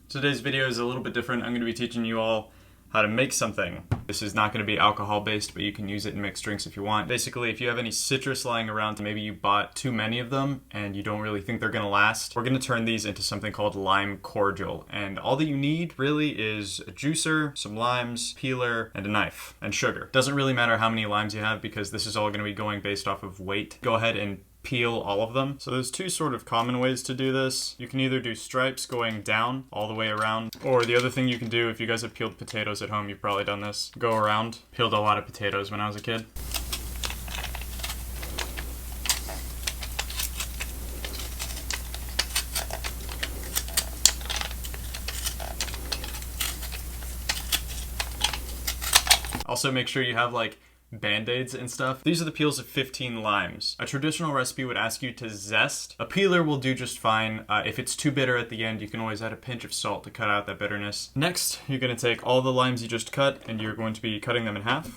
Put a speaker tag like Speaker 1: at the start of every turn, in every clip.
Speaker 1: Today's video is a little bit different. I'm going to be teaching you all how to make something. This is not going to be alcohol based, but you can use it in mixed drinks if you want. Basically, if you have any citrus lying around, maybe you bought too many of them and you don't really think they're going to last, we're going to turn these into something called Lime Cordial. And all that you need really is a juicer, some limes, peeler, and a knife, and sugar. Doesn't really matter how many limes you have because this is all going to be going based off of weight. Go ahead and peel all of them. So there's two sort of common ways to do this. You can either do stripes going down all the way around, or the other thing you can do, if you guys have peeled potatoes at home, you've probably done this. Go around. Peeled a lot of potatoes when I was a kid. Also make sure you have like Band-Aids and stuff. These are the peels of 15 limes. A traditional recipe would ask you to zest. A peeler will do just fine. If it's too bitter at the end, you can always add a pinch of salt to cut out that bitterness. Next, you're going to take all the limes you just cut and you're going to be cutting them in half.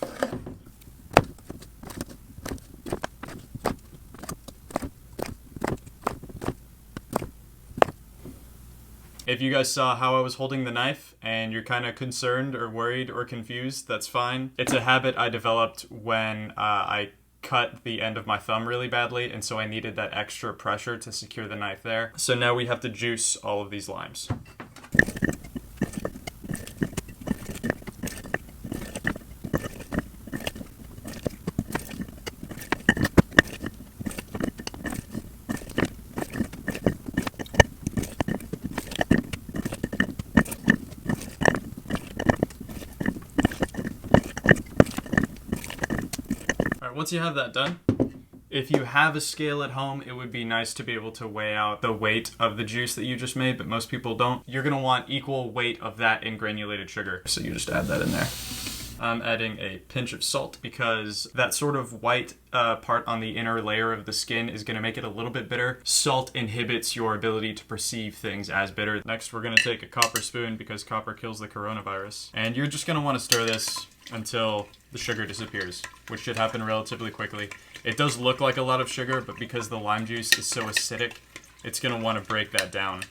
Speaker 1: If you guys saw how I was holding the knife and you're kind of concerned or worried or confused, that's fine. It's a habit I developed when I cut the end of my thumb really badly, and so I needed that extra pressure to secure the knife there. So now we have to juice all of these limes. Once you have that done, if you have a scale at home, it would be nice to be able to weigh out the weight of the juice that you just made, but most people don't. You're gonna want equal weight of that in granulated sugar, so you just add that in there. I'm adding a pinch of salt because that sort of white part on the inner layer of the skin is gonna make it a little bit bitter. Salt inhibits your ability to perceive things as bitter. Next, we're gonna take a copper spoon because copper kills the coronavirus. And you're just gonna wanna stir this until the sugar disappears, which should happen relatively quickly. It does look like a lot of sugar, but because the lime juice is so acidic, it's gonna wanna break that down.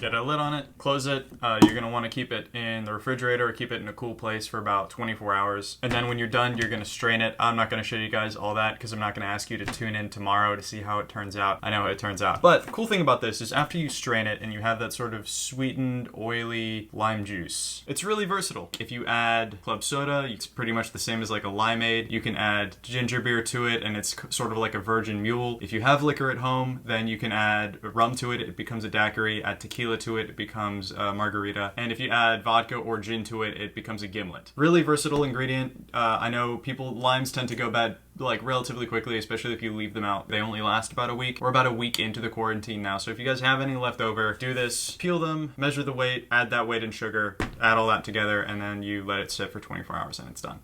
Speaker 1: Get a lid on it, close it. You're gonna wanna keep it in the refrigerator or keep it in a cool place for about 24 hours. And then when you're done, you're gonna strain it. I'm not gonna show you guys all that because I'm not gonna ask you to tune in tomorrow to see how it turns out. I know how it turns out. But the cool thing about this is after you strain it and you have that sort of sweetened, oily lime juice, it's really versatile. If you add club soda, it's pretty much the same as like a limeade. You can add ginger beer to it and it's sort of like a virgin mule. If you have liquor at home, then you can add rum to it. It becomes a daiquiri. Add tequila to it, it becomes a margarita. And if you add vodka or gin to it, it becomes a gimlet. Really versatile ingredient. I know limes tend to go bad like relatively quickly, especially if you leave them out. They only last about a week. We're about a week into the quarantine now, so if you guys have any left over, do this. Peel them, measure the weight, add that weight in sugar, add all that together, and then you let it sit for 24 hours and it's done.